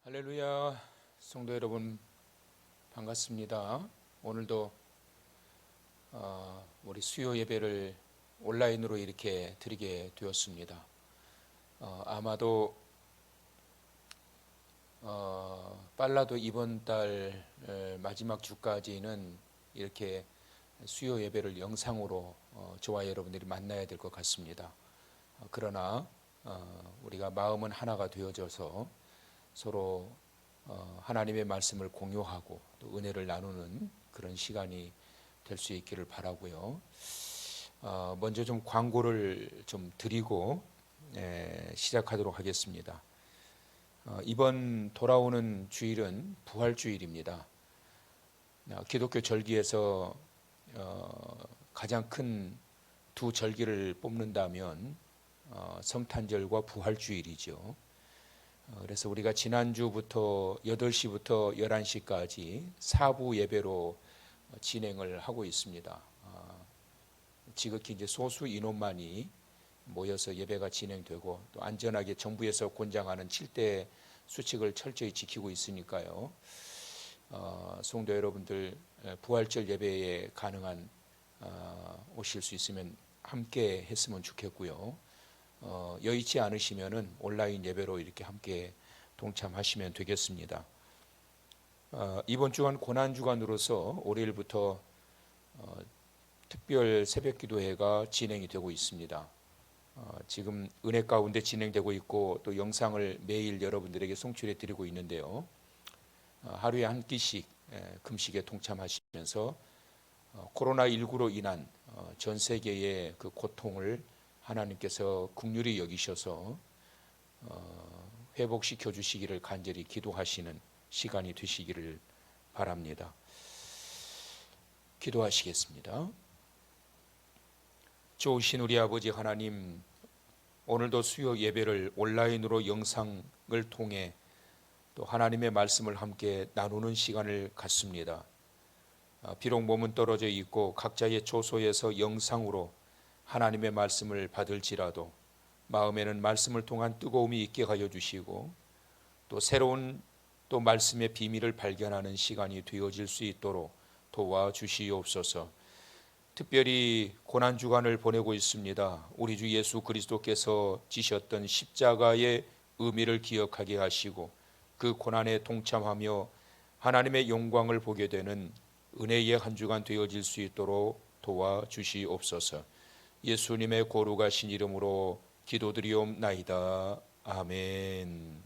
할렐루야, 성도 여러분 반갑습니다. 오늘도 우리 수요 예배를 온라인으로 이렇게 드리게 되었습니다. 아마도 빨라도 이번 달 마지막 주까지는 이렇게 수요 예배를 영상으로 저와 여러분들이 만나야 될 것 같습니다. 그러나 우리가 마음은 하나가 되어져서 서로 하나님의 말씀을 공유하고 또 은혜를 나누는 그런 시간이 될 수 있기를 바라고요. 먼저 좀 광고를 좀 드리고 시작하도록 하겠습니다. 이번 돌아오는 주일은 부활주일입니다. 기독교 절기에서 가장 큰 두 절기를 뽑는다면 성탄절과 부활주일이죠. 그래서 우리가 지난주부터 8시부터 11시까지 사부 예배로 진행을 하고 있습니다. 지극히 이제 소수 인원만이 모여서 예배가 진행되고 또 안전하게 정부에서 권장하는 7대 수칙을 철저히 지키고 있으니까요. 성도 여러분들 부활절 예배에 가능한 오실 수 있으면 함께 했으면 좋겠고요. 여의치 않으시면은 온라인 예배로 이렇게 함께 동참하시면 되겠습니다. 이번 주간 고난 주간으로서 월요일부터 특별 새벽 기도회가 진행이 되고 있습니다. 지금 은혜 가운데 진행되고 있고 또 영상을 매일 여러분들에게 송출해 드리고 있는데요. 하루에 한 끼씩 금식에 동참하시면서 코로나19로 인한 전 세계의 그 고통을 하나님께서 긍휼히 여기셔서 회복시켜 주시기를 간절히 기도하시는 시간이 되시기를 바랍니다. 기도하시겠습니다. 좋으신 우리 아버지 하나님, 오늘도 수요 예배를 온라인으로 영상을 통해 또 하나님의 말씀을 함께 나누는 시간을 갖습니다. 비록 몸은 떨어져 있고 각자의 초소에서 영상으로 하나님의 말씀을 받을지라도 마음에는 말씀을 통한 뜨거움이 있게 하여 주시고 또 새로운 또 말씀의 비밀을 발견하는 시간이 되어질 수 있도록 도와주시옵소서. 특별히 고난주간을 보내고 있습니다. 우리 주 예수 그리스도께서 지셨던 십자가의 의미를 기억하게 하시고 그 고난에 동참하며 하나님의 영광을 보게 되는 은혜의 한 주간 되어질 수 있도록 도와주시옵소서. 예수님의 거룩하신 이름으로 기도드리옵나이다. 아멘.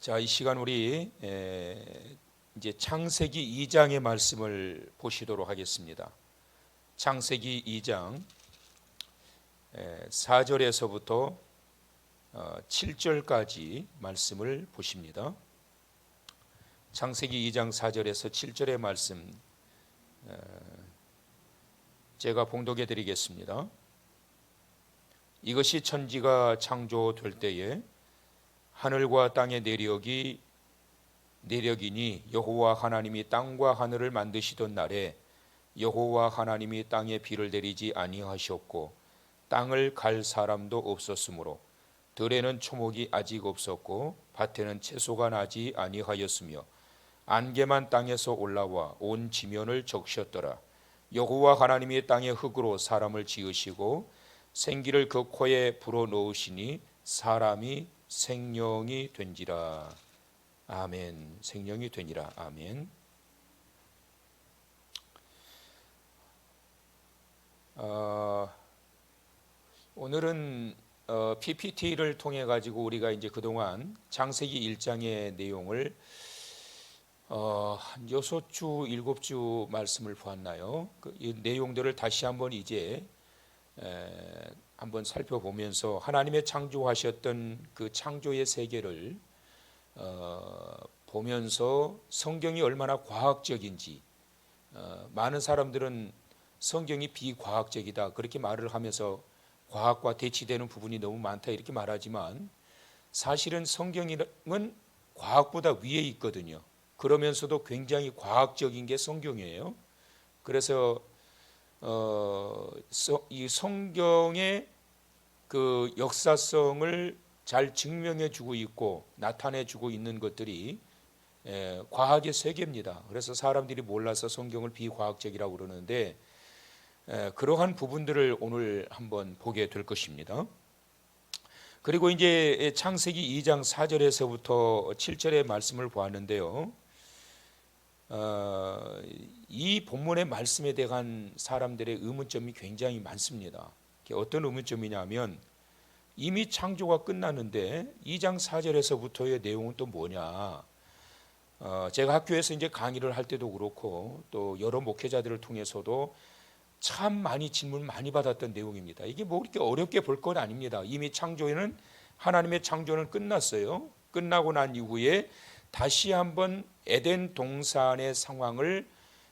자, 이 시간 우리 이제 창세기 2장의 말씀을 보시도록 하겠습니다. 창세기 2장 4절에서부터 7절까지 말씀을 보십니다. 창세기 2장 4절에서 7절의 말씀 제가 봉독해 드리겠습니다. 이것이 천지가 창조될 때에 하늘과 땅의 내력이니 여호와 하나님이 땅과 하늘을 만드시던 날에 여호와 하나님이 땅에 비를 내리지 아니하셨고 땅을 갈 사람도 없었으므로 들에는 초목이 아직 없었고 밭에는 채소가 나지 아니하였으며 안개만 땅에서 올라와 온 지면을 적셨더라. 여호와 하나님이 땅의 흙으로 사람을 지으시고 생기를 그 코에 불어넣으시니 사람이 생명이 된지라. 아멘. 생명이 되니라. 아멘. 오늘은 PPT를 통해 가지고 우리가 이제 그동안 창세기 1장의 내용을 한 6주, 7주 말씀을 보았나요? 이 내용들을 다시 한번 이제 한번 살펴보면서 하나님의 창조하셨던 그 창조의 세계를 보면서 성경이 얼마나 과학적인지, 많은 사람들은 성경이 비과학적이다 그렇게 말을 하면서 과학과 대치되는 부분이 너무 많다 이렇게 말하지만 사실은 성경은 과학보다 위에 있거든요. 그러면서도 굉장히 과학적인 게 성경이에요. 그래서 이 성경의 그 역사성을 잘 증명해주고 있고 나타내주고 있는 것들이 과학의 세계입니다. 그래서 사람들이 몰라서 성경을 비과학적이라고 그러는데 그러한 부분들을 오늘 한번 보게 될 것입니다. 그리고 이제 창세기 2장 4절에서부터 7절의 말씀을 보았는데요. 이 본문의 말씀에 대한 사람들의 의문점이 굉장히 많습니다. 어떤 의문점이냐면 이미 창조가 끝났는데 2장 4절에서부터의 내용은 또 뭐냐? 제가 학교에서 이제 강의를 할 때도 그렇고 또 여러 목회자들을 통해서도 참 많이 질문 많이 받았던 내용입니다. 이게 뭐 그렇게 어렵게 볼 건 아닙니다. 이미 창조에는 하나님의 창조는 끝났어요. 끝나고 난 이후에 다시 한번 에덴 동산의 상황을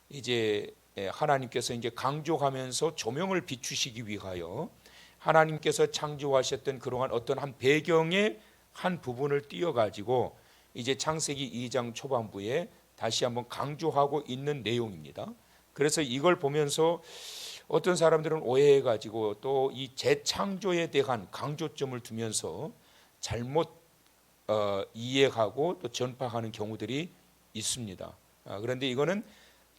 이제 하나님께서 이제 강조하면서 조명을 비추시기 위하여 하나님께서 창조하셨던 그러한 어떤 한 배경의 한 부분을 띄어 가지고 이제 창세기 2장 초반부에 다시 한번 강조하고 있는 내용입니다. 그래서 이걸 보면서 어떤 사람들은 오해해 가지고 또 이 재창조에 대한 강조점을 두면서 잘못 이해하고 또 전파하는 경우들이 있습니다. 그런데 이거는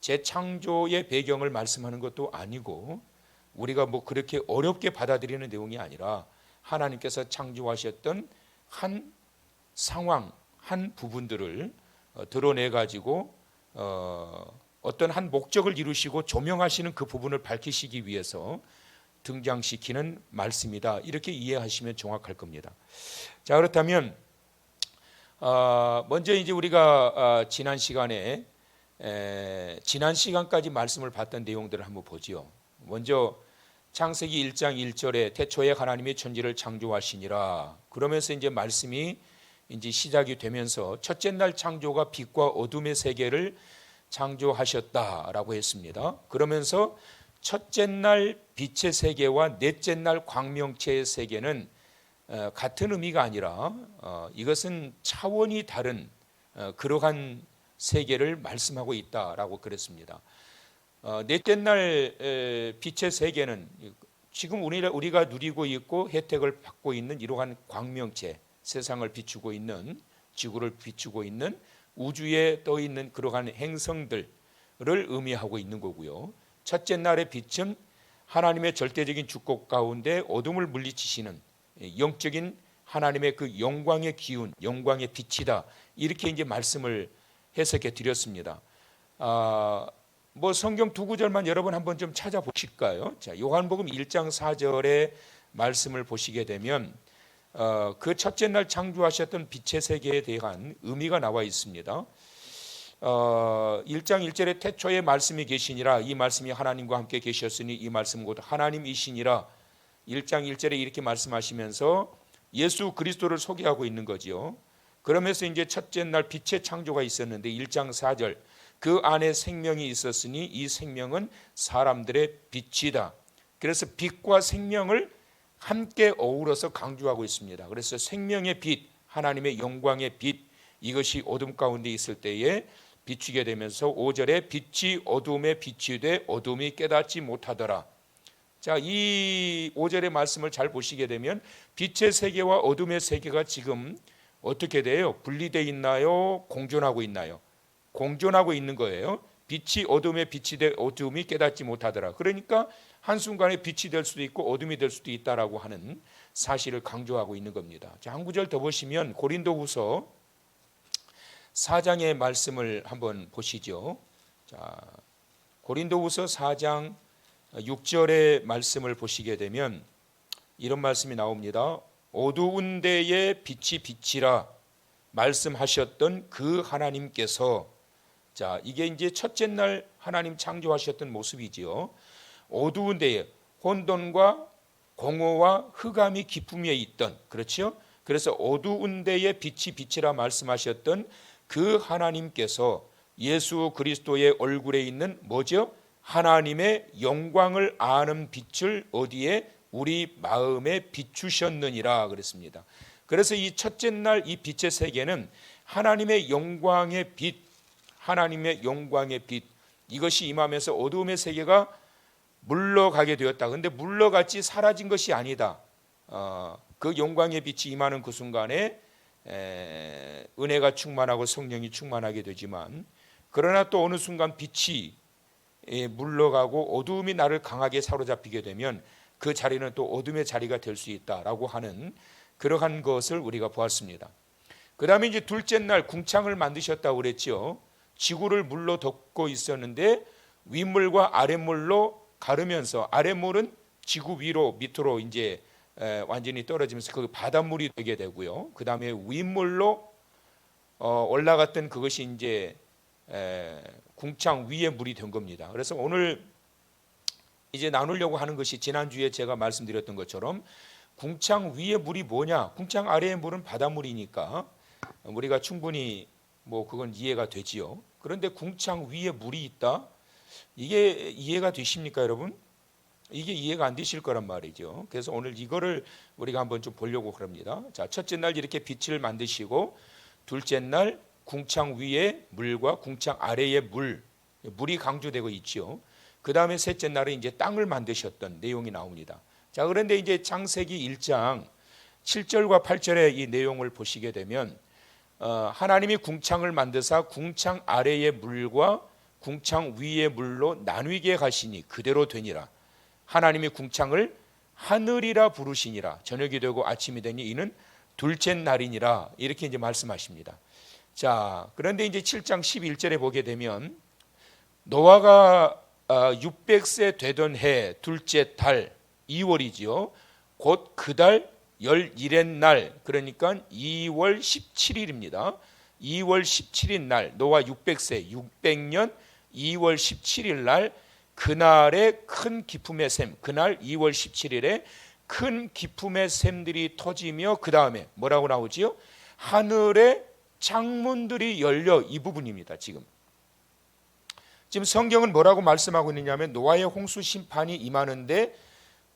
재창조의 배경을 말씀하는 것도 아니고 우리가 뭐 그렇게 어렵게 받아들이는 내용이 아니라 하나님께서 창조하셨던 한 상황, 한 부분들을 드러내 가지고 어떤 한 목적을 이루시고 조명하시는 그 부분을 밝히시기 위해서 등장시키는 말씀이다. 이렇게 이해하시면 정확할 겁니다. 자, 그렇다면 먼저 이제 우리가 지난 시간까지 말씀을 봤던 내용들을 한번 보지요. 먼저 창세기 1장 1절에 태초에 하나님이 천지를 창조하시니라. 그러면서 이제 말씀이 이제 시작이 되면서 첫째 날 창조가 빛과 어둠의 세계를 창조하셨다라고 했습니다. 그러면서 첫째 날 빛의 세계와 넷째 날 광명체의 세계는 같은 의미가 아니라 이것은 차원이 다른 그러한 세계를 말씀하고 있다라고 그랬습니다. 넷째 날 빛의 세계는 지금 우리가 누리고 있고 혜택을 받고 있는 이러한 광명체, 세상을 비추고 있는, 지구를 비추고 있는 우주에 떠 있는 그러한 행성들을 의미하고 있는 거고요. 첫째 날의 빛은 하나님의 절대적인 주권 가운데 어둠을 물리치시는 영적인 하나님의 그 영광의 기운, 영광의 빛이다. 이렇게 이제 말씀을 해석해 드렸습니다. 뭐 성경 두 구절만 여러분 한번 좀 찾아보실까요? 자, 요한복음 1장 4절의 말씀을 보시게 되면 그 첫째 날 창조하셨던 빛의 세계에 대한 의미가 나와 있습니다. 1장 1절에 태초에 말씀이 계시니라. 이 말씀이 하나님과 함께 계셨으니 이 말씀 곧 하나님이시니라. 1장 1절에 이렇게 말씀하시면서 예수 그리스도를 소개하고 있는 거지요. 그러면서 이제 첫째 날 빛의 창조가 있었는데 1장 4절 그 안에 생명이 있었으니 이 생명은 사람들의 빛이다. 그래서 빛과 생명을 함께 어우러서 강조하고 있습니다. 그래서 생명의 빛, 하나님의 영광의 빛, 이것이 어둠 가운데 있을 때에 비추게 되면서 5절에 빛이 어둠에 빛이 돼 어둠이 깨닫지 못하더라. 자, 이 5절의 말씀을 잘 보시게 되면 빛의 세계와 어둠의 세계가 지금 어떻게 돼요? 분리되어 있나요? 공존하고 있나요? 공존하고 있는 거예요. 빛이 어둠에 빛이 돼 어둠이 깨닫지 못하더라. 그러니까 한순간에 빛이 될 수도 있고 어둠이 될 수도 있다라고 하는 사실을 강조하고 있는 겁니다. 자, 한 구절 더 보시면 고린도후서 4장의 말씀을 한번 보시죠. 자, 고린도후서 4장 6절의 말씀을 보시게 되면 이런 말씀이 나옵니다. 어두운 데에 빛이 빛이라 말씀하셨던 그 하나님께서, 자, 이게 이제 첫째 날 하나님 창조하셨던 모습이지요. 어두운 데에 혼돈과 공허와 흑암이 기품에 있던, 그렇죠? 그래서 어두운 데에 빛이 빛이라 말씀하셨던 그 하나님께서 예수 그리스도의 얼굴에 있는 뭐죠? 하나님의 영광을 아는 빛을 어디에? 우리 마음에 비추셨느니라 그랬습니다. 그래서 이 첫째 날 이 빛의 세계는 하나님의 영광의 빛, 하나님의 영광의 빛, 이것이 임하면서 어두움의 세계가 물러가게 되었다. 그런데 물러갔지 사라진 것이 아니다. 그 영광의 빛이 임하는 그 순간에 은혜가 충만하고 성령이 충만하게 되지만, 그러나 또 어느 순간 빛이 물러가고 어두움이 나를 강하게 사로잡히게 되면 그 자리는 또 어둠의 자리가 될 수 있다라고 하는 그러한 것을 우리가 보았습니다. 그 다음에 이제 둘째 날 궁창을 만드셨다고 그랬죠. 지구를 물로 덮고 있었는데 윗물과 아랫물로 가르면서, 아랫물은 지구 위로 밑으로 이제 완전히 떨어지면서 그 바닷물이 되게 되고요. 그 다음에 윗물로 올라갔던 그것이 이제 궁창 위에 물이 된 겁니다. 그래서 오늘 이제 나누려고 하는 것이, 지난주에 제가 말씀드렸던 것처럼 궁창 위에 물이 뭐냐, 궁창 아래의 물은 바닷물이니까 우리가 충분히 뭐 그건 이해가 되지요. 그런데 궁창 위에 물이 있다, 이게 이해가 되십니까 여러분? 이게 이해가 안 되실 거란 말이죠. 그래서 오늘 이거를 우리가 한번 좀 보려고 합니다. 자, 첫째 날 이렇게 빛을 만드시고, 둘째 날 궁창 위에 물과 궁창 아래의 물이 강조되고 있죠. 그 다음에 셋째 날은 이제 땅을 만드셨던 내용이 나옵니다. 자, 그런데 이제 창세기 1장 7절과 8절의 이 내용을 보시게 되면 하나님이 궁창을 만드사 궁창 아래의 물과 궁창 위의 물로 나누게 하시니 그대로 되니라. 하나님이 궁창을 하늘이라 부르시니라. 저녁이 되고 아침이 되니 이는 둘째 날이니라. 이렇게 이제 말씀하십니다. 자, 그런데 이제 7장 11절에 보게 되면 노아가 600세 되던 해 둘째 달 2월이지요. 곧 그 달 11의 날, 그러니까 2월 17일입니다. 2월 17일 날, 노아 600세, 600년 2월 17일 날, 그날의 큰 기품의 샘, 그날 2월 17일에 큰 기품의 샘들이 터지며 그 다음에 뭐라고 나오지요? 하늘의 창문들이 열려, 이 부분입니다. 지금 성경은 뭐라고 말씀하고 있느냐면 노아의 홍수 심판이 임하는데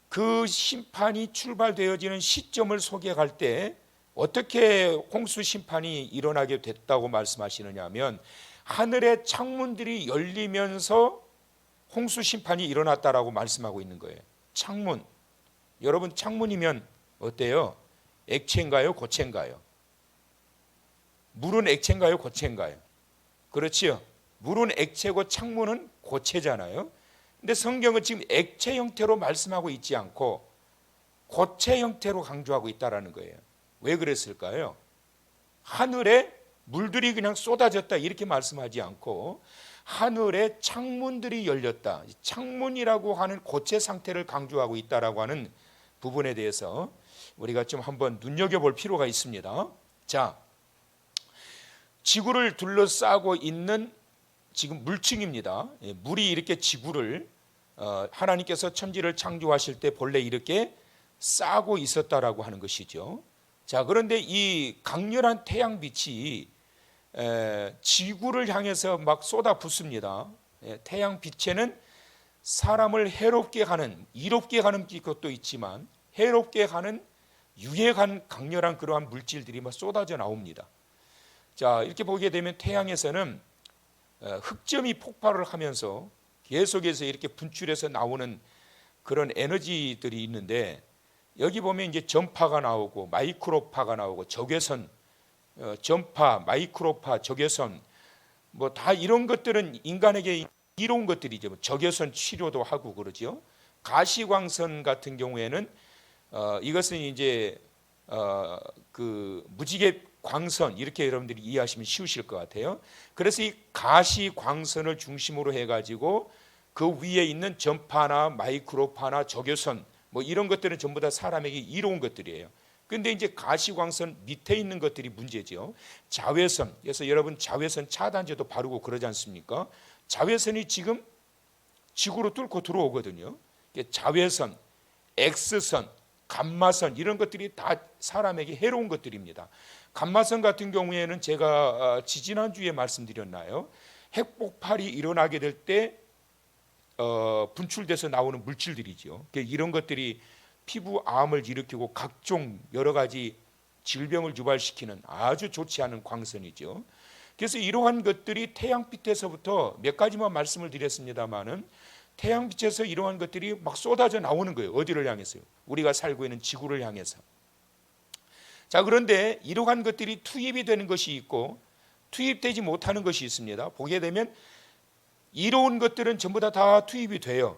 그 심판이 출발되어지는 시점을 소개할 때 어떻게 홍수 심판이 일어나게 됐다고 말씀하시느냐 하면, 하늘의 창문들이 열리면서 홍수 심판이 일어났다라고 말씀하고 있는 거예요. 창문, 여러분 창문이면 어때요? 액체인가요? 고체인가요? 물은 액체인가요? 고체인가요? 그렇지요. 물은 액체고 창문은 고체잖아요. 근데 성경은 지금 액체 형태로 말씀하고 있지 않고 고체 형태로 강조하고 있다라는 거예요. 왜 그랬을까요? 하늘에 물들이 그냥 쏟아졌다 이렇게 말씀하지 않고 하늘에 창문들이 열렸다, 창문이라고 하는 고체 상태를 강조하고 있다라고 하는 부분에 대해서 우리가 좀 한번 눈여겨볼 필요가 있습니다. 자, 지구를 둘러싸고 있는 지금 물층입니다. 물이 이렇게 지구를 하나님께서 천지를 창조하실 때 본래 이렇게 싸고 있었다라고 하는 것이죠. 자, 그런데 이 강렬한 태양빛이 지구를 향해서 막 쏟아붓습니다. 태양 빛에는 사람을 해롭게 하는, 이롭게 하는 것도 있지만 해롭게 하는 유해한 강렬한 그러한 물질들이 막 쏟아져 나옵니다. 자, 이렇게 보게 되면 태양에서는 흑점이 폭발을 하면서 계속해서 이렇게 분출해서 나오는 그런 에너지들이 있는데, 여기 보면 이제 전파가 나오고 마이크로파가 나오고 적외선, 전파, 마이크로파, 적외선, 뭐 다 이런 것들은 인간에게 이로운 것들이죠. 적외선 치료도 하고 그러죠. 가시광선 같은 경우에는 이것은 이제 그 무지개 광선, 이렇게 여러분들이 이해하시면 쉬우실 것 같아요. 그래서 이 가시광선을 중심으로 해가지고 그 위에 있는 전파나 마이크로파나 적외선, 뭐 이런 것들은 전부 다 사람에게 이로운 것들이에요. 근데 이제 가시광선 밑에 있는 것들이 문제죠. 자외선, 그래서 여러분 자외선 차단제도 바르고 그러지 않습니까? 자외선이 지금 지구로 뚫고 들어오거든요. 자외선, X선, 감마선, 이런 것들이 다 사람에게 해로운 것들입니다. 감마선 같은 경우에는 제가 지지난주에 말씀드렸나요? 핵폭발이 일어나게 될 때 분출돼서 나오는 물질들이죠. 이런 것들이 피부암을 일으키고 각종 여러 가지 질병을 유발시키는 아주 좋지 않은 광선이죠. 그래서 이러한 것들이 태양빛에서부터, 몇 가지만 말씀을 드렸습니다마는 태양빛에서 이러한 것들이 막 쏟아져 나오는 거예요. 어디를 향해서요? 우리가 살고 있는 지구를 향해서. 자, 그런데 이러한 것들이 투입이 되는 것이 있고 투입되지 못하는 것이 있습니다. 보게 되면 이로운 것들은 전부 다 투입이 돼요.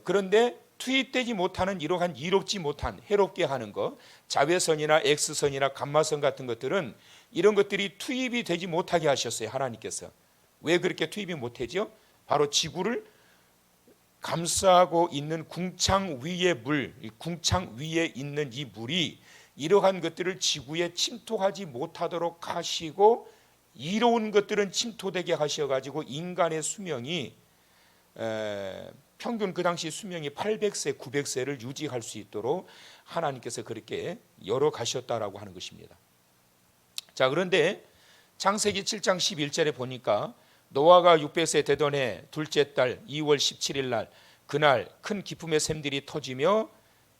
그런데 투입되지 못하는 이러한 이롭지 못한 해롭게 하는 것, 자외선이나 X선이나 감마선 같은 것들은 이런 것들이 투입이 되지 못하게 하셨어요. 하나님께서. 왜 그렇게 투입이 못하죠? 바로 지구를 감싸고 있는 궁창 위의 물, 궁창 위에 있는 이 물이 이러한 것들을 지구에 침투하지 못하도록 하시고 이로운 것들은 침투되게 하셔가지고 인간의 수명이 평균 그 당시 수명이 800세, 900세를 유지할 수 있도록 하나님께서 그렇게 열어 가셨다라고 하는 것입니다. 자, 그런데 창세기 7장 11절에 보니까 노아가 600세 되던 해 둘째 달 2월 17일 날 그날 큰 기쁨의 샘들이 터지며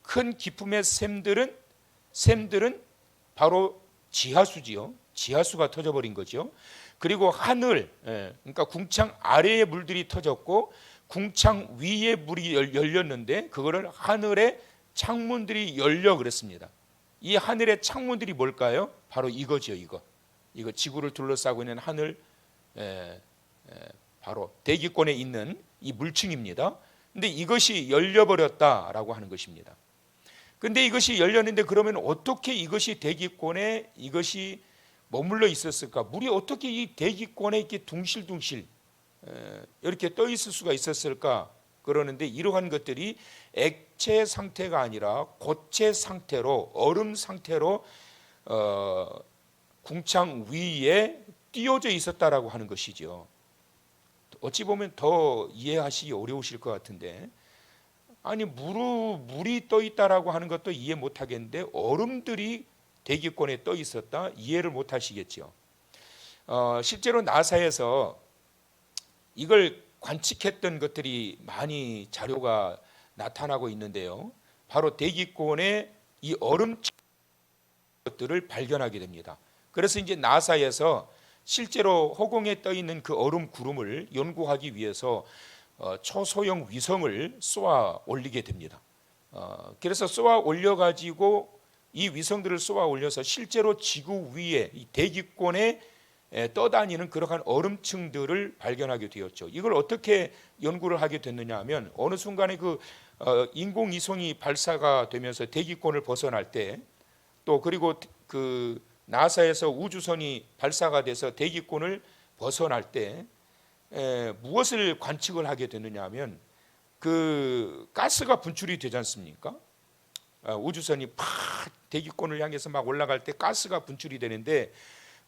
큰 기쁨의 샘들은 바로 지하수지요. 지하수가 터져버린 거죠. 그리고 하늘, 그러니까 궁창 아래의 물들이 터졌고 궁창 위에 물이 열렸는데 그거를 하늘의 창문들이 열려 그랬습니다. 이 하늘의 창문들이 뭘까요? 바로 이거죠. 이거 지구를 둘러싸고 있는 하늘, 바로 대기권에 있는 이 물층입니다. 근데 이것이 열려버렸다라고 하는 것입니다. 근데 이것이 열렸는데 그러면 어떻게 이것이 대기권에 이것이 머물러 있었을까? 물이 어떻게 이 대기권에 이렇게 둥실둥실 이렇게 떠 있을 수가 있었을까? 그러는데 이러한 것들이 액체 상태가 아니라 고체 상태로, 얼음 상태로 궁창 위에 띄어져 있었다라고 하는 것이죠. 어찌 보면 더 이해하시기 어려우실 것 같은데, 아니 물이 떠 있다라고 하는 것도 이해 못 하겠는데 얼음들이 대기권에 떠 있었다, 이해를 못 하시겠죠. 실제로 나사에서 이걸 관측했던 것들이 많이 자료가 나타나고 있는데요. 바로 대기권에 이 얼음 것들을 발견하게 됩니다. 그래서 이제 나사에서 실제로 허공에 떠 있는 그 얼음 구름을 연구하기 위해서 초소형 위성을 쏘아 올리게 됩니다. 그래서 쏘아 올려가지고 이 위성들을 쏘아 올려서 실제로 지구 위에 이 대기권에 떠다니는 그러한 얼음층들을 발견하게 되었죠. 이걸 어떻게 연구를 하게 됐느냐 하면 어느 순간에 그 인공위성이 발사가 되면서 대기권을 벗어날 때, 또 그리고 그 나사에서 우주선이 발사가 돼서 대기권을 벗어날 때 무엇을 관측을 하게 되느냐 하면 그 가스가 분출이 되지 않습니까? 우주선이 팍 대기권을 향해서 막 올라갈 때 가스가 분출이 되는데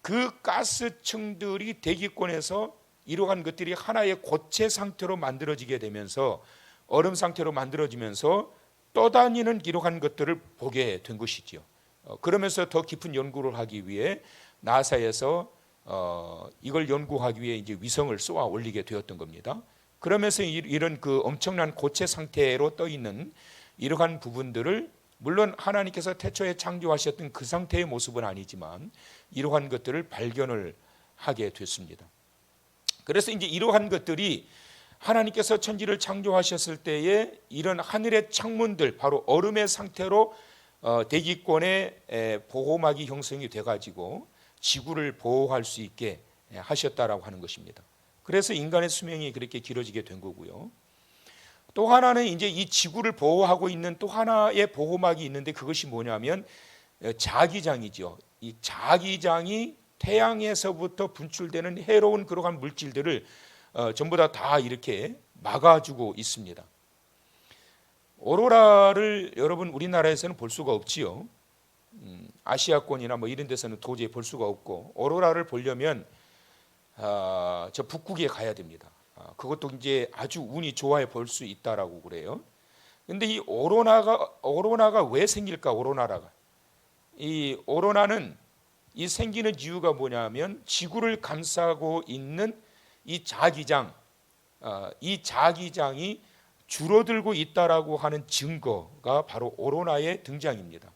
그 가스층들이 대기권에서 이러한 것들이 하나의 고체 상태로 만들어지게 되면서 얼음 상태로 만들어지면서 떠다니는 이러한 것들을 보게 된 것이지요. 그러면서 더 깊은 연구를 하기 위해 나사에서 이걸 연구하기 위해 이제 위성을 쏘아 올리게 되었던 겁니다. 그러면서 이런 그 엄청난 고체 상태로 떠 있는 이러한 부분들을, 물론 하나님께서 태초에 창조하셨던 그 상태의 모습은 아니지만 이러한 것들을 발견을 하게 됐습니다. 그래서 이제 이러한 것들이 하나님께서 천지를 창조하셨을 때에 이런 하늘의 창문들, 바로 얼음의 상태로 대기권에 보호막이 형성이 돼가지고 지구를 보호할 수 있게 하셨다라고 하는 것입니다. 그래서 인간의 수명이 그렇게 길어지게 된 거고요. 또 하나는 이제 이 지구를 보호하고 있는 또 하나의 보호막이 있는데 그것이 뭐냐면 자기장이죠. 이 자기장이 태양에서부터 분출되는 해로운 그러한 물질들을 전부 다 이렇게 막아주고 있습니다. 오로라를 여러분 우리나라에서는 볼 수가 없지요. 아시아권이나 뭐 이런 데서는 도저히 볼 수가 없고, 오로라를 보려면 저 북극에 가야 됩니다. 그것도 이제 아주 운이 좋아야 볼 수 있다라고 그래요. 근데 이 오로라가 왜 생길까? 이 오로라는 이 생기는 이유가 뭐냐면 지구를 감싸고 있는 이 자기장, 이 자기장이 줄어들고 있다라고 하는 증거가 바로 오로라의 등장입니다.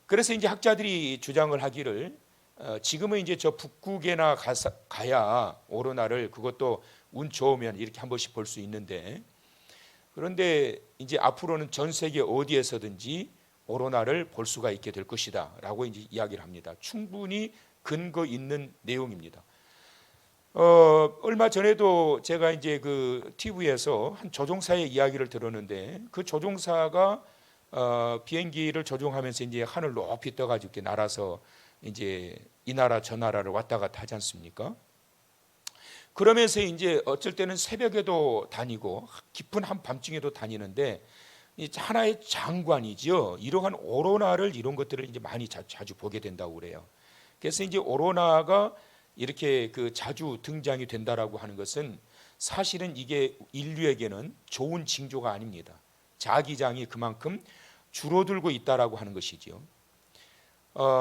그래서 이제 학자들이 주장을 하기를 지금은 이제 저 북극에나 가야 오로라를, 그것도 운 좋으면 이렇게 한 번씩 볼 수 있는데, 그런데 이제 앞으로는 전 세계 어디에서든지 오로나를 볼 수가 있게 될 것이다 라고 이제 이야기를 합니다. 충분히 근거 있는 내용입니다. 얼마 전에도 제가 이제 그 TV에서 한 조종사의 이야기를 들었는데, 그 조종사가 비행기를 조종하면서 이제 하늘 높이 떠가지고 이렇게 날아서 이제 이 나라 저 나라를 왔다 갔다 하지 않습니까? 그러면서 이제 어쩔 때는 새벽에도 다니고 깊은 한밤중에도 다니는데, 하나의 장관이죠. 이러한 오로나를, 이런 것들을 이제 많이 자주 보게 된다고 그래요. 그래서 이제 오로나가 이렇게 그 자주 등장이 된다라고 하는 것은 사실은 이게 인류에게는 좋은 징조가 아닙니다. 자기장이 그만큼 줄어들고 있다라고 하는 것이죠.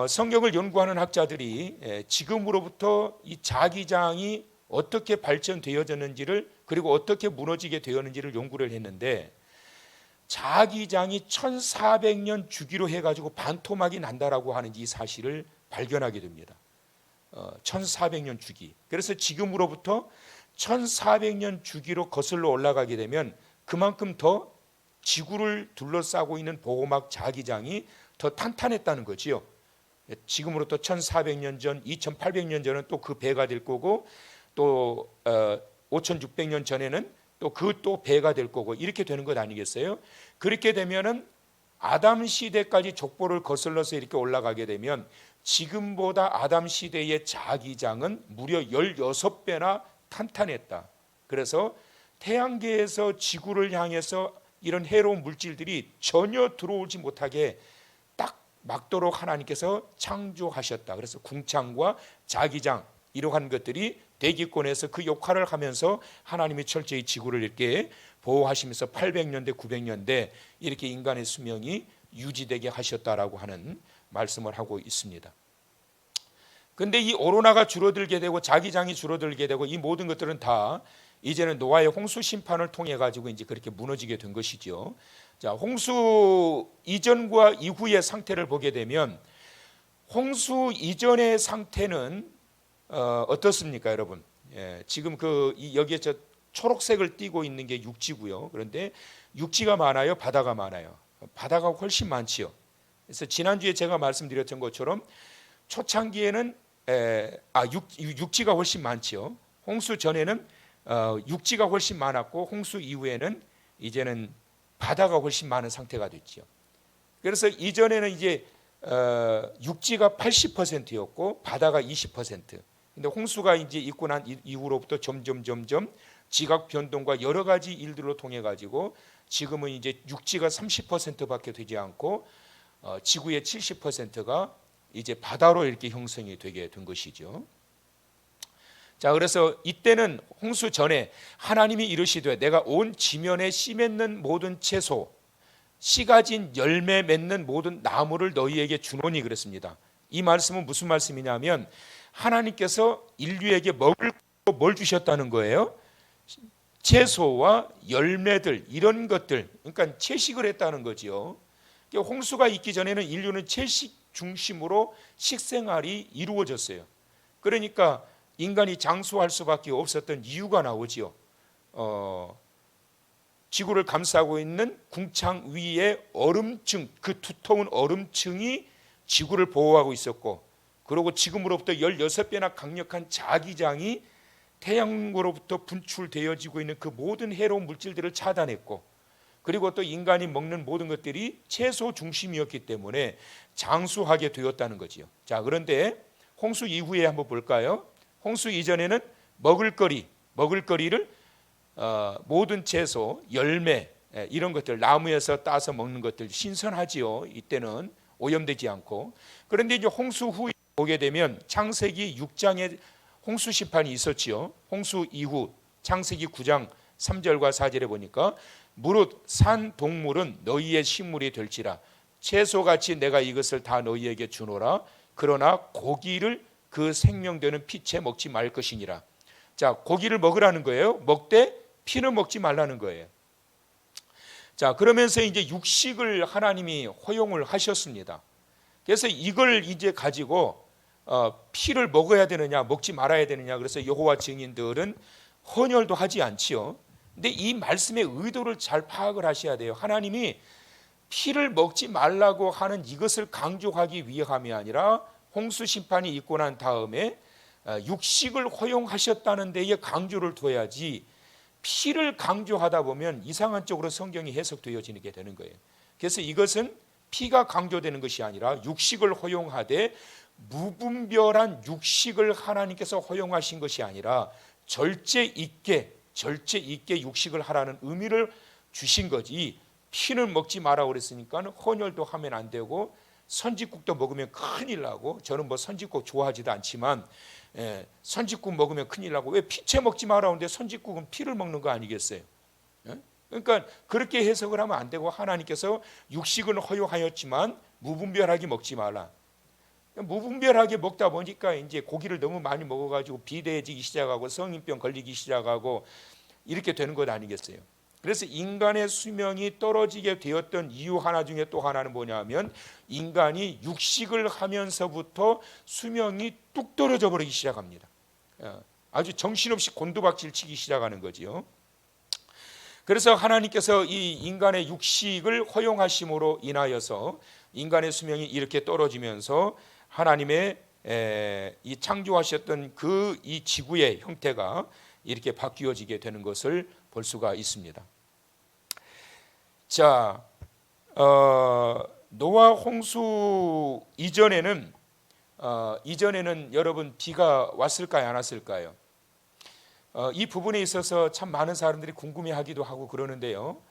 성경을 연구하는 학자들이 지금으로부터 이 자기장이 어떻게 발전되어졌는지를, 그리고 어떻게 무너지게 되었는지를 연구를 했는데, 자기장이 1400년 주기로 해가지고 반토막이 난다라고 하는 이 사실을 발견하게 됩니다. 1400년 주기. 그래서 지금으로부터 1400년 주기로 거슬러 올라가게 되면 그만큼 더 지구를 둘러싸고 있는 보호막 자기장이 더 탄탄했다는 거지요. 지금으로부터 1400년 전, 2800년 전은 또 그 배가 될 거고, 또 5600년 전에는 또 그 또 배가 될 거고, 이렇게 되는 것 아니겠어요? 그렇게 되면은 아담 시대까지 족보를 거슬러서 이렇게 올라가게 되면 지금보다 아담 시대의 자기장은 무려 16배나 탄탄했다. 그래서 태양계에서 지구를 향해서 이런 해로운 물질들이 전혀 들어오지 못하게 딱 막도록 하나님께서 창조하셨다. 그래서 궁창과 자기장, 이러한 것들이 대기권에서 그 역할을 하면서 하나님이 철저히 지구를 이렇게 보호하시면서 800년대 900년대 이렇게 인간의 수명이 유지되게 하셨다라고 하는 말씀을 하고 있습니다. 근데 이 오로나가 줄어들게 되고 자기장이 줄어들게 되고 이 모든 것들은 다 이제는 노아의 홍수 심판을 통해 가지고 이제 그렇게 무너지게 된 것이죠. 자, 홍수 이전과 이후의 상태를 보게 되면, 홍수 이전의 상태는 어떻습니까, 여러분? 지금 여기에 저 초록색을 띠고 있는 게 육지고요. 그런데 육지가 많아요, 바다가 많아요? 바다가 훨씬 많지요. 그래서 지난주에 제가 말씀드렸던 것처럼 초창기에는 육지가 훨씬 많지요. 홍수 전에는 육지가 훨씬 많았고, 홍수 이후에는 이제는 바다가 훨씬 많은 상태가 됐죠. 그래서 이전에는 이제 육지가 80%였고 바다가 20%. 근데 홍수가 이제 있고 난 이후로부터 점점 지각 변동과 여러 가지 일들로 통해 가지고 지금은 이제 육지가 30%밖에 되지 않고 지구의 70%가 이제 바다로 이렇게 형성이 되게 된 것이죠. 자, 그래서 이때는 홍수 전에 하나님이 이르시되 내가 온 지면에 씨 맺는 모든 채소, 씨 가진 열매 맺는 모든 나무를 너희에게 주노니 그랬습니다. 이 말씀은 무슨 말씀이냐면, 하나님께서 인류에게 먹을 뭘 주셨다는 거예요? 채소와 열매들, 이런 것들, 그러니까 채식을 했다는 거지요. 홍수가 있기 전에는 인류는 채식 중심으로 식생활이 이루어졌어요. 그러니까 인간이 장수할 수밖에 없었던 이유가 나오지요. 지구를 감싸고 있는 궁창 위에 얼음층, 그 두터운 얼음층이 지구를 보호하고 있었고, 그리고 지금으로부터 16배나 강력한 자기장이 태양으로부터 분출되어지고 있는 그 모든 해로운 물질들을 차단했고, 그리고 또 인간이 먹는 모든 것들이 채소 중심이었기 때문에 장수하게 되었다는 거지요. 자, 그런데 홍수 이후에 한번 볼까요? 홍수 이전에는 먹을거리를 모든 채소, 열매, 이런 것들, 나무에서 따서 먹는 것들 신선하지요. 이때는 오염되지 않고. 그런데 이제 홍수 후에 보게 되면 창세기 6장에 홍수 심판이 있었지요. 홍수 이후 창세기 9장 3절과 4절에 보니까 무릇 산 동물은 너희의 식물이 될지라 채소같이 내가 이것을 다 너희에게 주노라. 그러나 고기를 그 생명되는 피채 먹지 말 것이니라. 자, 고기를 먹으라는 거예요. 먹되 피는 먹지 말라는 거예요. 자, 그러면서 이제 육식을 하나님이 허용을 하셨습니다. 그래서 이걸 이제 가지고 피를 먹어야 되느냐 먹지 말아야 되느냐, 그래서 여호와 증인들은 헌혈도 하지 않지요. 근데 이 말씀의 의도를 잘 파악을 하셔야 돼요. 하나님이 피를 먹지 말라고 하는 이것을 강조하기 위함이 아니라 홍수 심판이 있고 난 다음에 육식을 허용하셨다는 데에 강조를 둬야지, 피를 강조하다 보면 이상한 쪽으로 성경이 해석되어지게 되는 거예요. 그래서 이것은 피가 강조되는 것이 아니라 육식을 허용하되 무분별한 육식을 하나님께서 허용하신 것이 아니라 절제 있게 육식을 하라는 의미를 주신 거지, 피를 먹지 마라 그랬으니까 헌혈도 하면 안 되고 선지국도 먹으면 큰일 나고, 저는 뭐 선지국 좋아하지도 않지만 선지국 먹으면 큰일 나고, 왜 피채 먹지 마라 하는데 선지국은 피를 먹는 거 아니겠어요? 그러니까 그렇게 해석을 하면 안 되고, 하나님께서 육식은 허용하였지만 무분별하게 먹지 말라. 무분별하게 먹다 보니까 이제 고기를 너무 많이 먹어가지고 비대해지기 시작하고 성인병 걸리기 시작하고 이렇게 되는 것 아니겠어요? 그래서 인간의 수명이 떨어지게 되었던 이유 하나 중에 또 하나는 뭐냐면, 인간이 육식을 하면서부터 수명이 뚝 떨어져 버리기 시작합니다. 아주 정신없이 곤두박질 치기 시작하는 거지요. 그래서 하나님께서 이 인간의 육식을 허용하심으로 인하여서 인간의 수명이 이렇게 떨어지면서 하나님의 이 창조하셨던 그 이 지구의 형태가 이렇게 바뀌어지게 되는 것을 볼 수가 있습니다. 자, 노아 홍수 이전에는 여러분 비가 왔을까요, 안 왔을까요? 이 부분에 있어서 참 많은 사람들이 궁금해하기도 하고 그러는데요.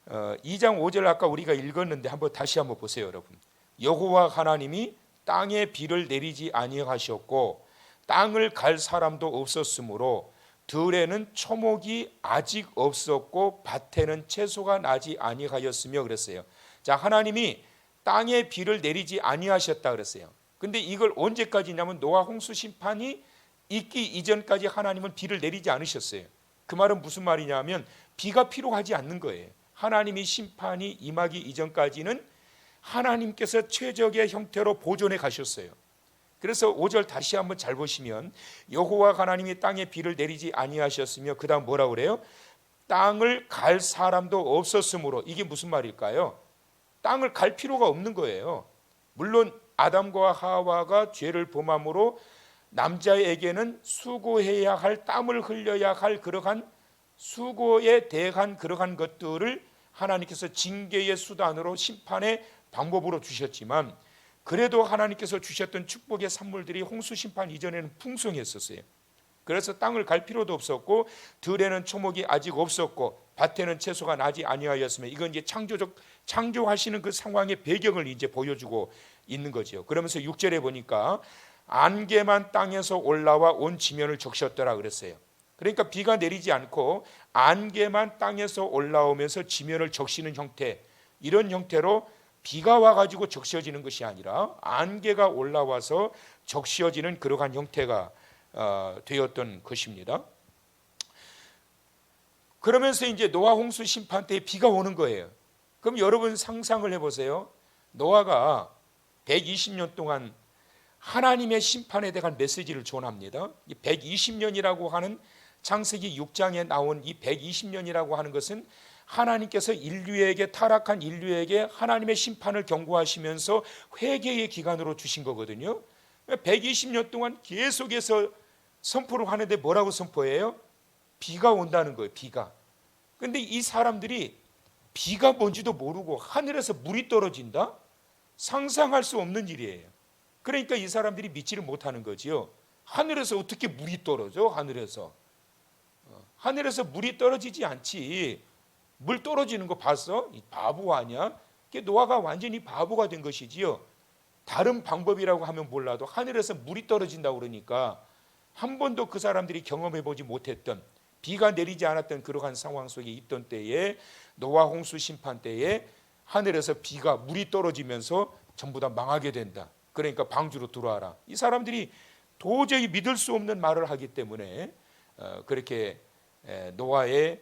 2장 5절 아까 우리가 읽었는데 다시 한번 보세요, 여러분. 여호와 하나님이 땅에 비를 내리지 아니하셨고 땅을 갈 사람도 없었으므로 들에는 초목이 아직 없었고 밭에는 채소가 나지 아니하였으며 그랬어요. 자, 하나님이 땅에 비를 내리지 아니하셨다 그랬어요. 근데 이걸 언제까지냐면 노아 홍수 심판이 있기 이전까지 하나님은 비를 내리지 않으셨어요. 그 말은 무슨 말이냐면 비가 필요하지 않는 거예요. 하나님이 심판이 임하기 이전까지는 하나님께서 최적의 형태로 보존해 가셨어요. 그래서 5절 다시 한번 잘 보시면 여호와 하나님이 땅에 비를 내리지 아니하셨으며 그 다음 뭐라고 그래요? 땅을 갈 사람도 없었으므로. 이게 무슨 말일까요? 땅을 갈 필요가 없는 거예요. 물론 아담과 하와가 죄를 범함으로 남자에게는 수고해야 할, 땀을 흘려야 할 그러한 수고에 대한 그러한 것들을 하나님께서 징계의 수단으로 심판의 방법으로 주셨지만, 그래도 하나님께서 주셨던 축복의 산물들이 홍수 심판 이전에는 풍성했었어요. 그래서 땅을 갈 필요도 없었고 들에는 초목이 아직 없었고 밭에는 채소가 나지 아니하였으며, 이건 이제 창조하시는 그 상황의 배경을 이제 보여주고 있는 거죠. 그러면서 6절에 보니까 안개만 땅에서 올라와 온 지면을 적셨더라 그랬어요. 그러니까 비가 내리지 않고 안개만 땅에서 올라오면서 지면을 적시는 형태, 이런 형태로 비가 와가지고 적셔지는 것이 아니라 안개가 올라와서 적셔지는 그러한 형태가 되었던 것입니다. 그러면서 이제 노아 홍수 심판 때 비가 오는 거예요. 그럼 여러분 상상을 해보세요. 노아가 120년 동안 하나님의 심판에 대한 메시지를 전합니다. 이 120년이라고 하는 창세기 6장에 나온 이 120년이라고 하는 것은 하나님께서 타락한 인류에게 하나님의 심판을 경고하시면서 회개의 기간으로 주신 거거든요. 120년 동안 계속해서 선포를 하는데 뭐라고 선포해요? 비가 온다는 거예요. 비가. 그런데 이 사람들이 비가 뭔지도 모르고 하늘에서 물이 떨어진다? 상상할 수 없는 일이에요. 그러니까 이 사람들이 믿지를 못하는 거지요. 하늘에서 어떻게 물이 떨어져? 하늘에서 물이 떨어지지 않지. 물 떨어지는 거 봤어? 이 바보 아니야? 노아가 완전히 바보가 된 것이지요. 다른 방법이라고 하면 몰라도 하늘에서 물이 떨어진다고 그러니까 한 번도 그 사람들이 경험해 보지 못했던, 비가 내리지 않았던 그러한 상황 속에 있던 때에, 노아 홍수 심판 때에 하늘에서 물이 떨어지면서 전부 다 망하게 된다. 그러니까 방주로 들어와라. 이 사람들이 도저히 믿을 수 없는 말을 하기 때문에 그렇게 노아의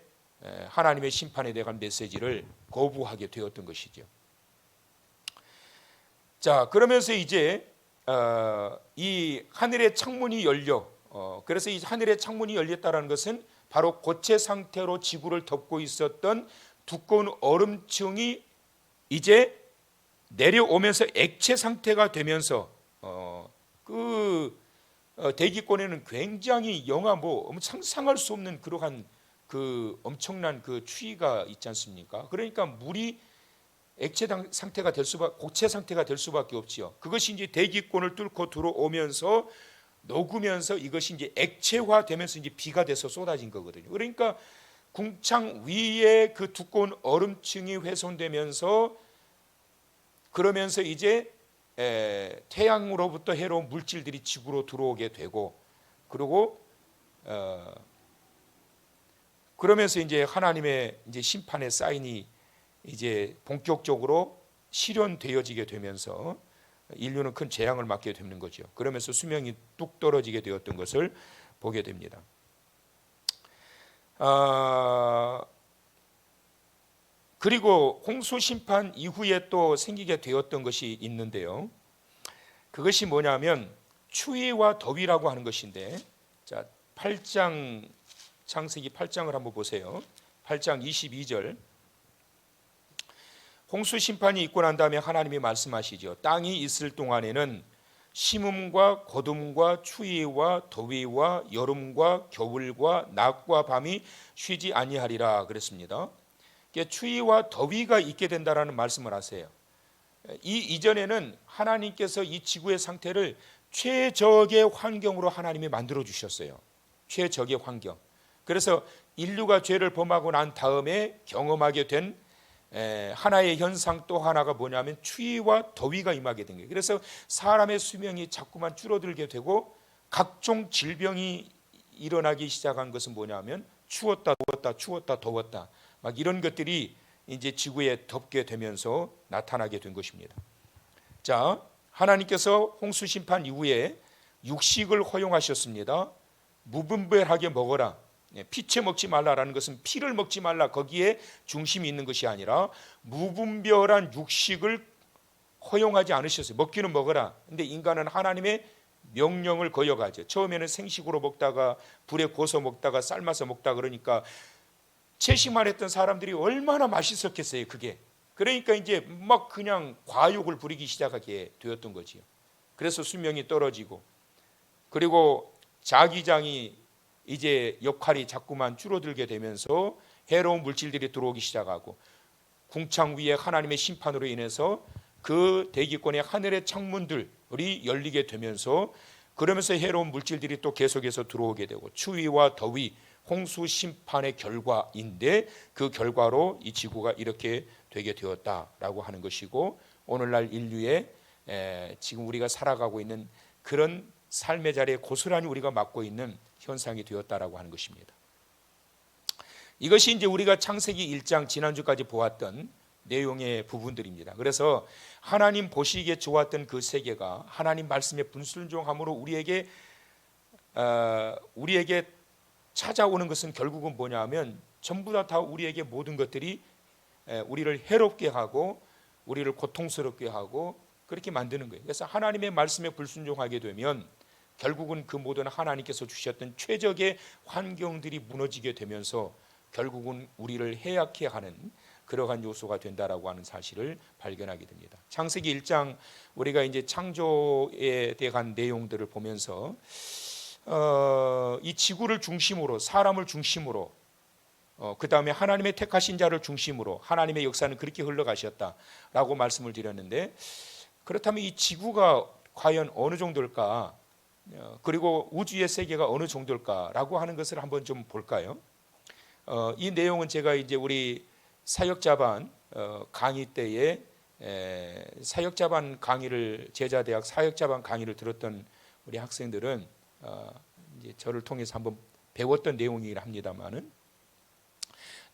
하나님의 심판에 대한 메시지를 거부하게 되었던 것이죠. 자, 그러면서 이제 이 하늘의 창문이 열려, 그래서 이 하늘의 창문이 열렸다는 것은 바로 고체 상태로 지구를 덮고 있었던 두꺼운 얼음층이 이제 내려오면서 액체 상태가 되면서 대기권에는 굉장히 영하 상상할 수 없는 그러한 그 엄청난 그 추위가 있지 않습니까? 그러니까 물이 액체 상태가 고체 상태가 될 수밖에 없지요. 그것이 이제 대기권을 뚫고 들어오면서 녹으면서 이것이 이제 액체화되면서 이제 비가 돼서 쏟아진 거거든요. 그러니까 궁창 위에 그 두꺼운 얼음층이 훼손되면서 그러면서 이제 태양으로부터 해로운 물질들이 지구로 들어오게 되고 그리고 그러면서 이제 하나님의 이제 심판의 사인이 이제 본격적으로 실현되어지게 되면서 인류는 큰 재앙을 맞게 되는 거죠. 그러면서 수명이 뚝 떨어지게 되었던 것을 보게 됩니다. 그리고 홍수 심판 이후에 또 생기게 되었던 것이 있는데요. 그것이 뭐냐면 추위와 더위라고 하는 것인데, 자 8장 창세기 8장을 한번 보세요. 8장 22절. 홍수 심판이 있고 난 다음에 하나님이 말씀하시죠. 땅이 있을 동안에는 심음과 거둠과 추위와 더위와 여름과 겨울과 낮과 밤이 쉬지 아니하리라 그랬습니다. 추위와 더위가 있게 된다라는 말씀을 하세요. 이 이전에는 하나님께서 이 지구의 상태를 최적의 환경으로 하나님이 만들어 주셨어요. 최적의 환경. 그래서 인류가 죄를 범하고 난 다음에 경험하게 된 하나의 현상 또 하나가 뭐냐면 추위와 더위가 임하게 된 거예요. 그래서 사람의 수명이 자꾸만 줄어들게 되고 각종 질병이 일어나기 시작한 것은 뭐냐면 추웠다 더웠다 추웠다 더웠다 막 이런 것들이 이제 지구에 덮게 되면서 나타나게 된 것입니다. 자, 하나님께서 홍수 심판 이후에 육식을 허용하셨습니다. 무분별하게 먹어라. 피채 먹지 말라라는 것은 피를 먹지 말라 거기에 중심이 있는 것이 아니라 무분별한 육식을 허용하지 않으셨어요. 먹기는 먹어라. 근데 인간은 하나님의 명령을 거역하죠. 처음에는 생식으로 먹다가 불에 구워서 먹다가 삶아서 먹다 그러니까 채식만 했던 사람들이 얼마나 맛있었겠어요. 그게. 그러니까 이제 막 그냥 과욕을 부리기 시작하게 되었던 거지요. 그래서 수명이 떨어지고 그리고 자기장이 이제 역할이 자꾸만 줄어들게 되면서 해로운 물질들이 들어오기 시작하고 궁창 위에 하나님의 심판으로 인해서 그 대기권의 하늘의 창문들이 열리게 되면서 그러면서 해로운 물질들이 또 계속해서 들어오게 되고 추위와 더위, 홍수 심판의 결과인데 그 결과로 이 지구가 이렇게 되게 되었다라고 하는 것이고 오늘날 인류의 지금 우리가 살아가고 있는 그런 삶의 자리에 고스란히 우리가 맡고 있는 현상이 되었다라고 하는 것입니다. 이것이 이제 우리가 창세기 1장 지난주까지 보았던 내용의 부분들입니다. 그래서 하나님 보시기에 좋았던 그 세계가 하나님 말씀에 불순종함으로 우리에게 찾아오는 것은 결국은 뭐냐면 전부 다 우리에게 모든 것들이 우리를 해롭게 하고 우리를 고통스럽게 하고 그렇게 만드는 거예요. 그래서 하나님의 말씀에 불순종하게 되면 결국은 그 모든 하나님께서 주셨던 최적의 환경들이 무너지게 되면서 결국은 우리를 해악해 하는 그러한 요소가 된다라고 하는 사실을 발견하게 됩니다. 창세기 1장 우리가 이제 창조에 대한 내용들을 보면서 이 지구를 중심으로 사람을 중심으로 그 다음에 하나님의 택하신 자를 중심으로 하나님의 역사는 그렇게 흘러가셨다라고 말씀을 드렸는데 그렇다면 이 지구가 과연 어느 정도일까? 그리고 우주의 세계가 어느 정도일까라고 하는 것을 한번 좀 볼까요? 이 내용은 제가 이제 우리 사역자반 강의 때에 사역자반 강의를 제자대학 사역자반 강의를 들었던 우리 학생들은 이제 저를 통해서 한번 배웠던 내용이긴 합니다만은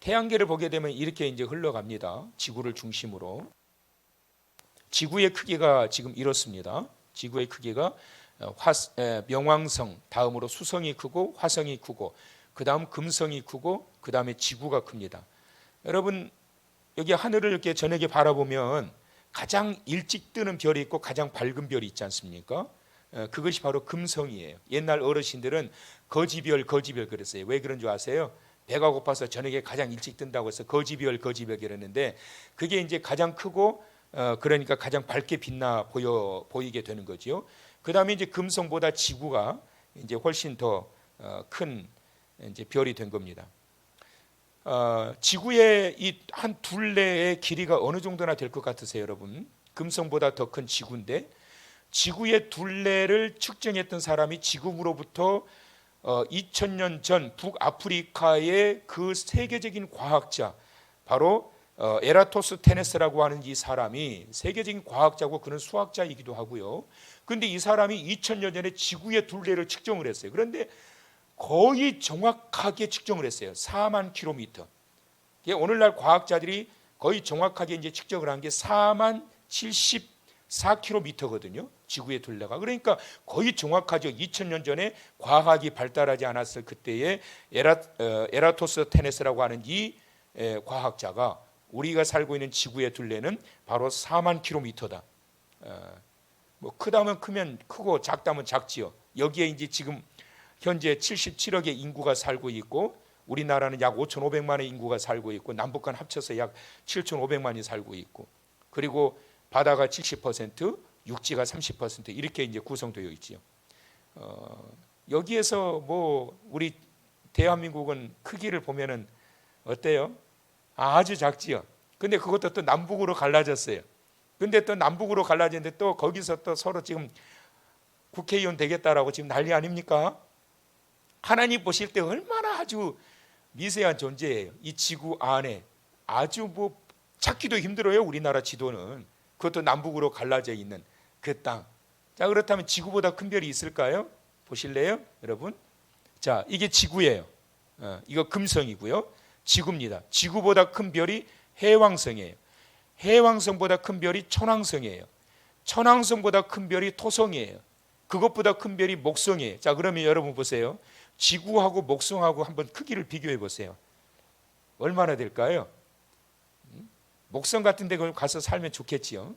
태양계를 보게 되면 이렇게 이제 흘러갑니다. 지구를 중심으로 지구의 크기가 지금 이렇습니다. 지구의 크기가 명왕성 다음으로 수성이 크고 화성이 크고 그 다음 금성이 크고 그 다음에 지구가 큽니다. 여러분 여기 하늘을 이렇게 저녁에 바라보면 가장 일찍 뜨는 별이 있고 가장 밝은 별이 있지 않습니까? 그것이 바로 금성이에요. 옛날 어르신들은 거지별 그랬어요. 왜 그런 줄 아세요? 배가 고파서 저녁에 가장 일찍 뜬다고 해서 거지별 이랬는데 그게 이제 가장 크고 그러니까 가장 밝게 빛나 보이게 되는 거지요. 그 다음에 이제 금성보다 지구가 이제 훨씬 더 큰 이제 별이 된 겁니다. 지구의 이 한 둘레의 길이가 어느 정도나 될 것 같으세요, 여러분? 금성보다 더 큰 지구인데 지구의 둘레를 측정했던 사람이 지금으로부터 2000년 전 북아프리카의 그 세계적인 과학자 바로 에라토스테네스라고 하는 이 사람이 세계적인 과학자고 그는 수학자이기도 하고요. 그런데 이 사람이 2000년 전에 지구의 둘레를 측정을 했어요. 그런데 거의 정확하게 측정을 했어요. 4만 킬로미터. 오늘날 과학자들이 거의 정확하게 이제 측정을 한 게 4만 74킬로미터거든요. 지구의 둘레가. 그러니까 거의 정확하죠. 2000년 전에 과학이 발달하지 않았을 그때의 에라토스테네스라고 하는 이 과학자가 우리가 살고 있는 지구의 둘레는 바로 4만 킬로미터다. 뭐 크다면 크면 크고 작다면 작지요. 여기에 이제 지금 현재 77억의 인구가 살고 있고 우리나라는 약 5,500만의 인구가 살고 있고 남북한 합쳐서 약 7,500만이 살고 있고 그리고 바다가 70%, 육지가 30% 이렇게 이제 구성되어 있지요. 여기에서 뭐 우리 대한민국은 크기를 보면은 어때요? 아주 작지요. 근데 그것도 또 남북으로 갈라졌어요. 근데 또 남북으로 갈라졌는데 또 거기서 또 서로 지금 국회의원 되겠다라고 지금 난리 아닙니까? 하나님 보실 때 얼마나 아주 미세한 존재예요. 이 지구 안에 아주 뭐 찾기도 힘들어요. 우리나라 지도는 그것도 남북으로 갈라져 있는 그 땅. 자, 그렇다면 지구보다 큰 별이 있을까요? 보실래요, 여러분? 자, 이게 지구예요. 이거 금성이고요. 지구입니다. 지구보다 큰 별이 해왕성이에요. 해왕성보다 큰 별이 천왕성이에요. 천왕성보다 큰 별이 토성이에요. 그것보다 큰 별이 목성이에요. 자, 그러면 여러분 보세요. 지구하고 목성하고 한번 크기를 비교해 보세요. 얼마나 될까요? 목성 같은 데 가서 살면 좋겠지요.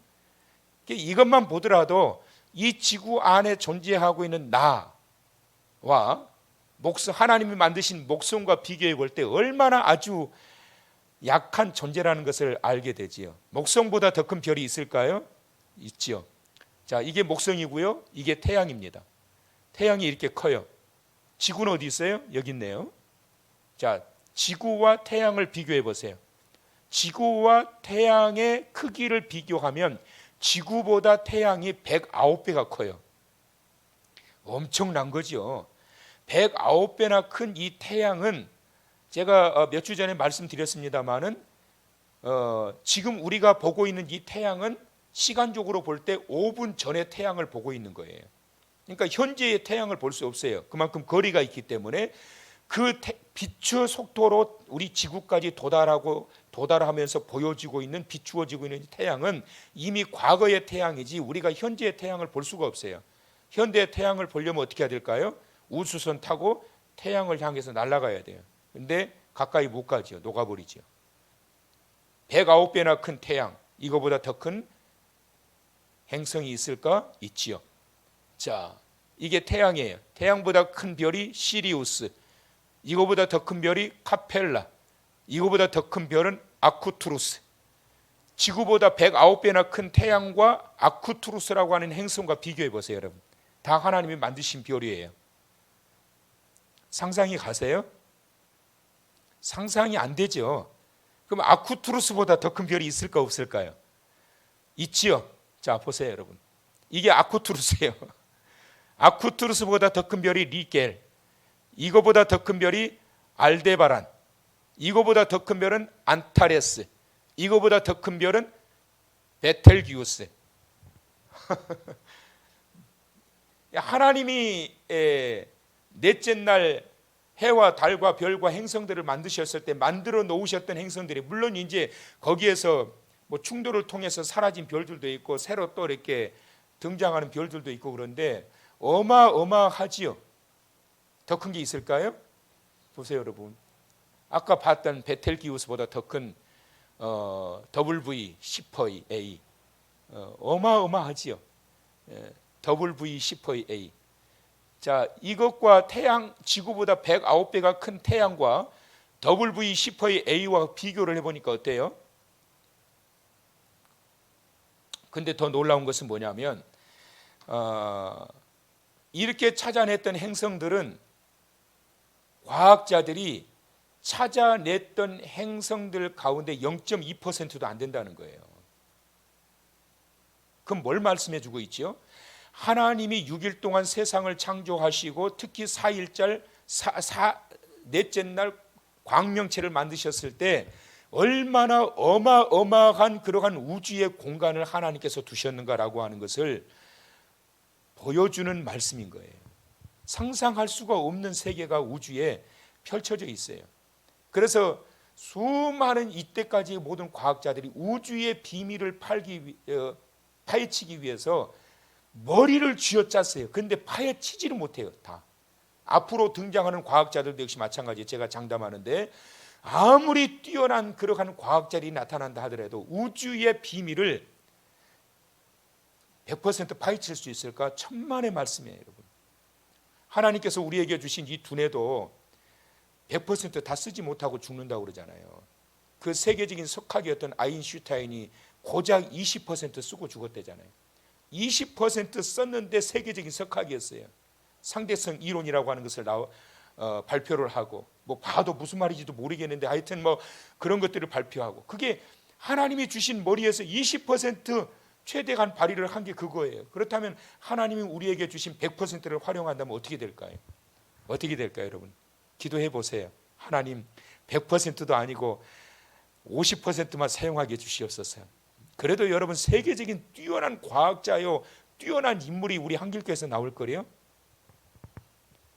이것만 보더라도 이 지구 안에 존재하고 있는 나와 목성, 하나님이 만드신 목성과 비교해 볼 때 얼마나 아주 약한 존재라는 것을 알게 되지요. 목성보다 더 큰 별이 있을까요? 있지요. 자, 이게 목성이고요. 이게 태양입니다. 태양이 이렇게 커요. 지구는 어디 있어요? 여기 있네요. 자, 지구와 태양을 비교해 보세요. 지구와 태양의 크기를 비교하면 지구보다 태양이 109배가 커요. 엄청난 거죠. 109배나 큰 이 태양은 제가 몇 주 전에 말씀드렸습니다마는 지금 우리가 보고 있는 이 태양은 시간적으로 볼 때 5분 전에 태양을 보고 있는 거예요. 그러니까 현재의 태양을 볼 수 없어요. 그만큼 거리가 있기 때문에 그 빛의 속도로 우리 지구까지 도달하면서 보여지고 있는 비추어지고 있는 태양은 이미 과거의 태양이지 우리가 현재의 태양을 볼 수가 없어요. 현대의 태양을 보려면 어떻게 해야 될까요? 우주선 타고 태양을 향해서 날아가야 돼요. 근데 가까이 못 가죠. 녹아버리죠. 109배나 큰 태양, 이거보다 더 큰 행성이 있을까? 있지요. 자, 이게 태양이에요. 태양보다 큰 별이 시리우스, 이거보다 더 큰 별이 카펠라, 이거보다 더 큰 별은 아쿠투루스. 지구보다 109배나 큰 태양과 아쿠투루스라고 하는 행성과 비교해 보세요, 여러분. 다 하나님이 만드신 별이에요. 상상이 가세요? 상상이 안 되죠. 그럼 아쿠투루스보다 더 큰 별이 있을까 없을까요? 있지요. 자, 보세요, 여러분. 이게 아쿠투루스예요. 아쿠투루스보다 더 큰 별이 리겔, 이거보다 더 큰 별이 알데바란, 이거보다 더 큰 별은 안타레스, 이거보다 더 큰 별은 베텔기우스. 하나님이 넷째 날 해와 달과 별과 행성들을 만드셨을 때 만들어 놓으셨던 행성들이 물론 이제 거기에서 뭐 충돌을 통해서 사라진 별들도 있고 새로 또 이렇게 등장하는 별들도 있고 그런데 어마어마하지요. 더 큰 게 있을까요? 보세요, 여러분. 아까 봤던 베텔기우스보다 더 큰 WV10A 어마어마하지요. WV10A. 자, 이것과 태양, 지구보다 109배가 큰 태양과 WV10의 A와 비교를 해보니까 어때요? 근데 더 놀라운 것은 뭐냐면 이렇게 찾아냈던 행성들은 과학자들이 찾아냈던 행성들 가운데 0.2%도 안 된다는 거예요. 그럼 뭘 말씀해 주고 있죠? 하나님이 6일 동안 세상을 창조하시고 특히 4일절 넷째 날 광명체를 만드셨을 때 얼마나 어마어마한 그러한 우주의 공간을 하나님께서 두셨는가라고 하는 것을 보여주는 말씀인 거예요. 상상할 수가 없는 세계가 우주에 펼쳐져 있어요. 그래서 수많은 이때까지의 모든 과학자들이 우주의 비밀을 파헤치기 위해서 머리를 쥐어짰어요. 근데 파헤치지를 못해요. 다. 앞으로 등장하는 과학자들도 역시 마찬가지예요. 제가 장담하는데 아무리 뛰어난 그러한 과학자들이 나타난다 하더라도 우주의 비밀을 100% 파헤칠 수 있을까? 천만의 말씀이에요, 여러분. 하나님께서 우리에게 주신 이 두뇌도 100% 다 쓰지 못하고 죽는다고 그러잖아요. 그 세계적인 석학이었던 아인슈타인이 고작 20% 쓰고 죽었대잖아요. 20% 썼는데 세계적인 석학이었어요. 상대성 이론이라고 하는 것을 발표를 하고 뭐 봐도 무슨 말인지도 모르겠는데 하여튼 뭐 그런 것들을 발표하고 그게 하나님이 주신 머리에서 20% 최대한 발휘를 한 게 그거예요. 그렇다면 하나님이 우리에게 주신 100%를 활용한다면 어떻게 될까요? 어떻게 될까요, 여러분? 기도해 보세요. 하나님 100%도 아니고 50%만 사용하게 해주시옵소서. 그래도 여러분 세계적인 뛰어난 과학자요 뛰어난 인물이 우리 한길교에서 나올 거래요.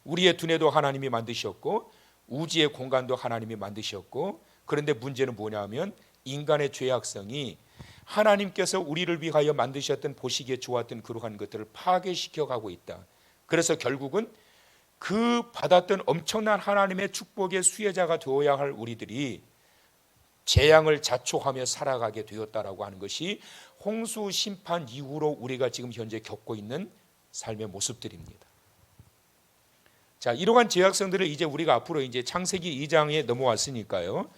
우리의 두뇌도 하나님이 만드셨고 우주의 공간도 하나님이 만드셨고 그런데 문제는 뭐냐면 인간의 죄악성이 하나님께서 우리를 위하여 만드셨던 보시기에 좋았던 그러한 것들을 파괴시켜 가고 있다. 그래서 결국은 그 받았던 엄청난 하나님의 축복의 수혜자가 되어야 할 우리들이 재앙을 자초하며 살아가게 되었다라고 하는 것이 홍수 심판 이후로 우리가 지금 현재 겪고 있는 삶의 모습들입니다. 자, 이러한 죄악성들을 이제 우리가 앞으로 이제 창세기 2장에 넘어왔으니까요.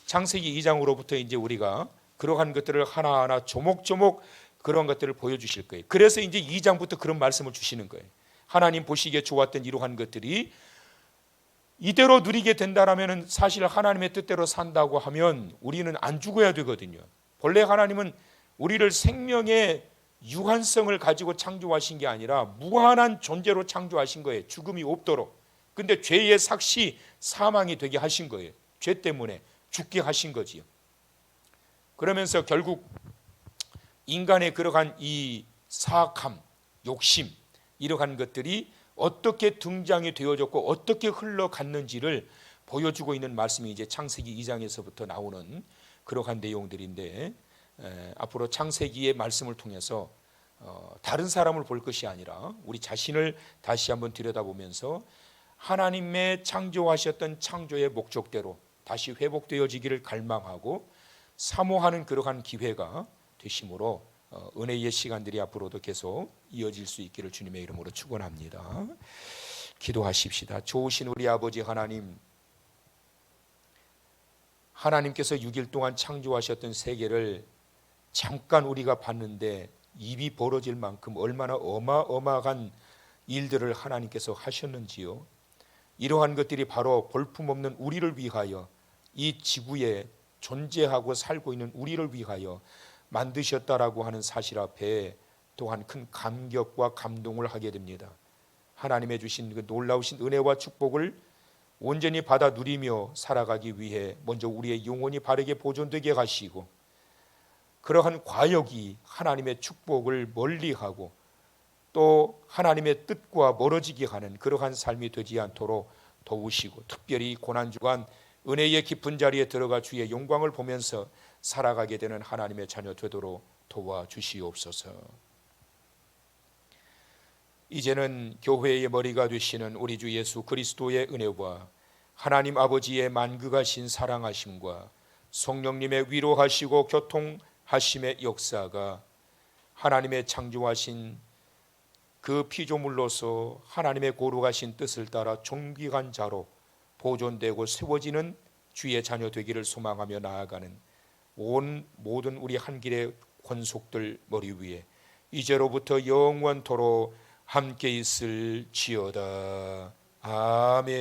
창세기 2장으로부터 이제 우리가 그러한 것들을 하나하나 조목조목 그런 것들을 보여주실 거예요. 그래서 이제 2장부터 그런 말씀을 주시는 거예요. 하나님 보시기에 좋았던 이러한 것들이 이대로 누리게 된다라면 사실 하나님의 뜻대로 산다고 하면 우리는 안 죽어야 되거든요. 본래 하나님은 우리를 생명의 유한성을 가지고 창조하신 게 아니라 무한한 존재로 창조하신 거예요. 죽음이 없도록. 근데 죄의 삭시 사망이 되게 하신 거예요. 죄 때문에 죽게 하신 거지요. 그러면서 결국 인간의 그러한 이 사악함, 욕심 이러한 것들이 어떻게 등장이 되어졌고 어떻게 흘러갔는지를 보여주고 있는 말씀이 이제 창세기 2장에서부터 나오는 그러한 내용들인데 앞으로 창세기의 말씀을 통해서 다른 사람을 볼 것이 아니라 우리 자신을 다시 한번 들여다보면서 하나님의 창조하셨던 창조의 목적대로 다시 회복되어지기를 갈망하고 사모하는 그러한 기회가 되심으로 은혜의 시간들이 앞으로도 계속 이어질 수 있기를 주님의 이름으로 축원합니다. 기도하십시다. 좋으신 우리 아버지 하나님, 하나님께서 6일 동안 창조하셨던 세계를 잠깐 우리가 봤는데 입이 벌어질 만큼 얼마나 어마어마한 일들을 하나님께서 하셨는지요. 이러한 것들이 바로 볼품없는 우리를 위하여 이 지구에 존재하고 살고 있는 우리를 위하여 만드셨다라고 하는 사실 앞에 또한 큰 감격과 감동을 하게 됩니다. 하나님의 주신 그 놀라우신 은혜와 축복을 온전히 받아 누리며 살아가기 위해 먼저 우리의 영혼이 바르게 보존되게 하시고 그러한 과욕이 하나님의 축복을 멀리하고 또 하나님의 뜻과 멀어지게 하는 그러한 삶이 되지 않도록 도우시고 특별히 고난주간 은혜의 깊은 자리에 들어가 주의 영광을 보면서 살아가게 되는 하나님의 자녀 되도록 도와주시옵소서. 이제는 교회의 머리가 되시는 우리 주 예수 그리스도의 은혜와 하나님 아버지의 만극하신 사랑하심과 성령님의 위로하시고 교통하심의 역사가 하나님의 창조하신 그 피조물로서 하나님의 거룩하신 뜻을 따라 존귀한 자로 보존되고 세워지는 주의 자녀 되기를 소망하며 나아가는 모든 우리 한길의 권속들 머리 위에 이제로부터 영원토록 함께 있을지어다. 아멘.